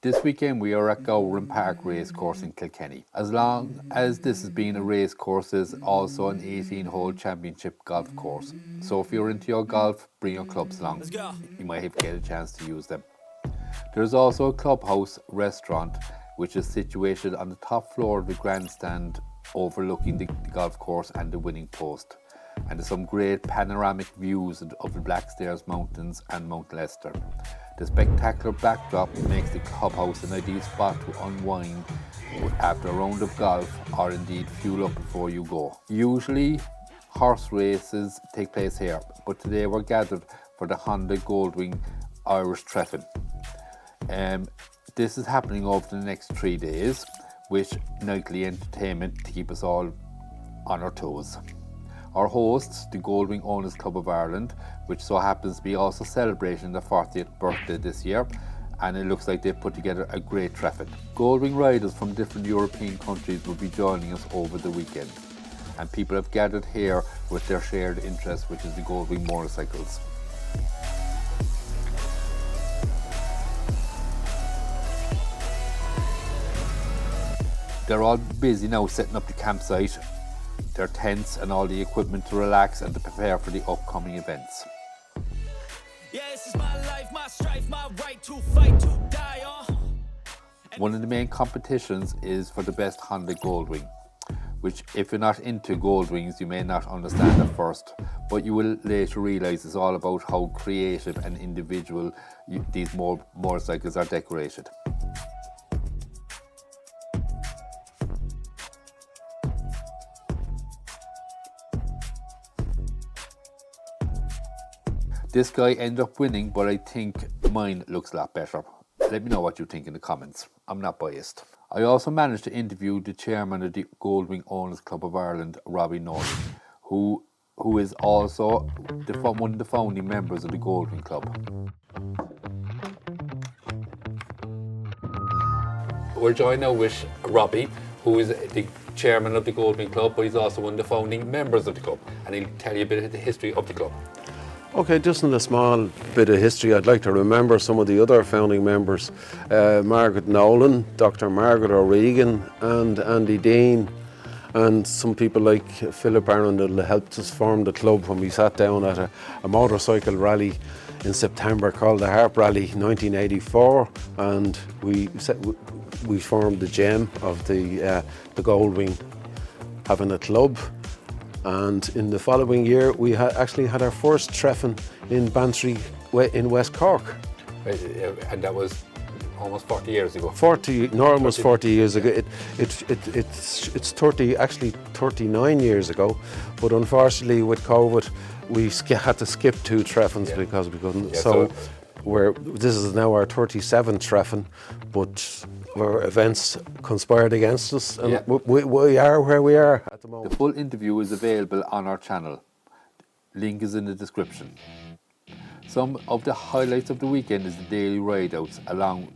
This weekend we are at Gowran Racecourse in Kilkenny. As long as this has been a race course, there's also an 18-hole championship golf course. So if you're into your golf, bring your clubs along. You might get a chance to use them. There's also a clubhouse restaurant which is situated on the top floor of the grandstand overlooking the golf course and the winning post. And there's some great panoramic views of the Blackstairs Mountains and Mount Leicester. The spectacular backdrop makes the clubhouse an ideal spot to unwind after a round of golf or indeed fuel up before you go. Usually horse races take place here, but today we're gathered for the Honda Goldwing Irish Treffen. This is happening over the next 3 days with nightly entertainment to keep us all on our toes. Our hosts, the Goldwing Owners Club of Ireland, which so happens to be also celebrating their 40th birthday this year, and it looks like they've put together a great Treffen. Goldwing riders from different European countries will be joining us over the weekend, and people have gathered here with their shared interest, which is the Goldwing motorcycles. They're all busy now setting up the campsite, their tents and all the equipment to relax and to prepare for the upcoming events. Yeah, this is my life, my strife, my right to fight, to die on. One of the main competitions is for the best Honda Goldwing, which if you're not into Goldwings you may not understand at first, but you will later realise it's all about how creative and individual these motorcycles are decorated. This guy ended up winning, but I think mine looks a lot better. Let me know what you think in the comments. I'm not biased. I also managed to interview the chairman of the Goldwing Owners Club of Ireland, Robbie Nolan, who is also one of the founding members of the Goldwing Club. We're joined now with Robbie, who is the chairman of the Goldwing Club, but he's also one of the founding members of the club, and he'll tell you a bit of the history of the club. Okay, just in a small bit of history, I'd like to remember some of the other founding members. Margaret Nolan, Dr. Margaret O'Regan and Andy Dean, and some people like Philip Arundel helped us form the club when we sat down at a motorcycle rally in September called the Harp Rally 1984, and we formed the gem of the Goldwing having a club. And in the following year, we actually had our first Treffen in Bantry in West Cork. And that was almost 40 years ago. Almost 40 years ago. It's 39 years ago. But unfortunately, with COVID, we had to skip 2 Treffens because we couldn't. Yeah, this is now our 37th Treffen, but our events conspired against us, and we are where we are at the moment. The full interview is available on our channel. Link is in the description. Some of the highlights of the weekend is the daily ride-outs, along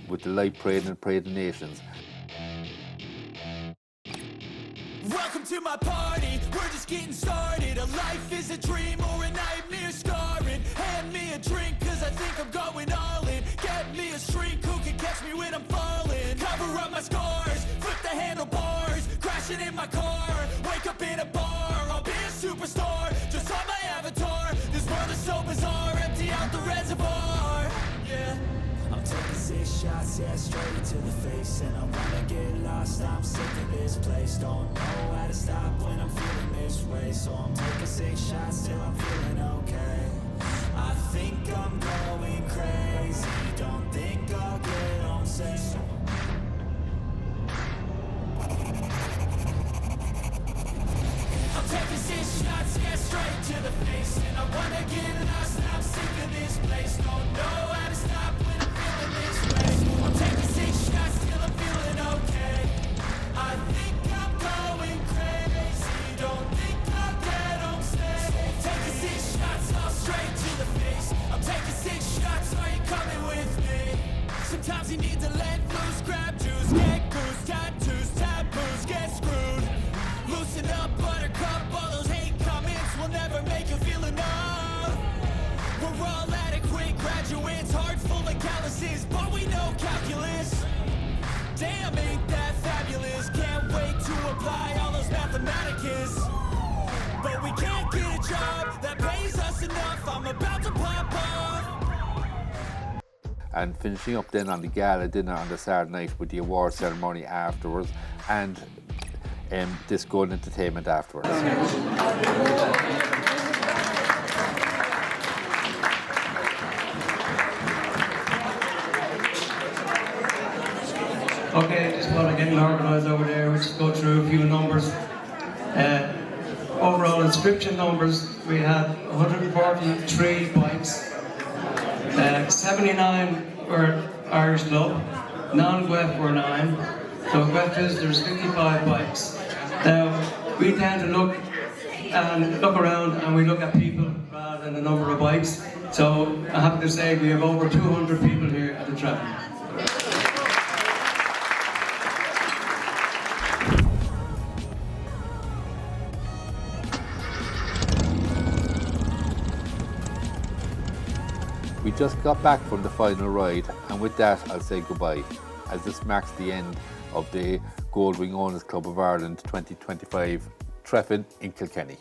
with the light parade and Parade of Nations. Welcome to my party, we're just getting started. A life is a dream or a nightmare scarring. Hand me a drink cause I think I'm going all in. Get me a shrink who can catch me when I'm falling. Cover up my scars, flip the handlebars. Crashing in my car, wake up in a bar. I'll be a superstar, just on my avatar. This world is so bizarre, empty out the reservoir. Yeah, I'm taking 6 shots, yeah, straight to the face. And I wanna get lost, I'm sick of this place. Don't know how to stop when I'm feeling this way. So I'm taking 6 shots till I'm feeling okay. I think I'm going crazy, don't think I'll get home safe. I'm taking 6 shots, yeah, straight to the face. And I wanna get lost, I'm sick of this place. Don't know how to stop when I'm feeling this way. I'm taking 6 shots till I'm feeling okay. I think I'm going crazy, don't think I'll get home safe. Taking 6 shots, all straight to the face. I'm taking 6 shots, are you coming with me? Sometimes you need to let loose, grab juice, get goose, tattoos, taboos, get screwed. Loosen up, buttercup, all those hate comments will never make you feel enough. We're all adequate graduates, heart full of calluses, but we know calculus. and finishing up then on the gala dinner on the Saturday night with the award ceremony afterwards, and disco and entertainment afterwards. Okay, just while I'm getting organised over there, we'll just go through a few numbers. Overall inscription numbers, we had 143 bikes, 79 were Irish Club, non-GWEF were 9, so GWEF visitors 55 bikes. Now, we tend to look around and we look at people rather than the number of bikes, so I'm happy to say we have over 200 people here at the Treffen. We just got back from the final ride, and with that I'll say goodbye, as this marks the end of the Goldwing Owners Club of Ireland 2025 Treffen in Kilkenny.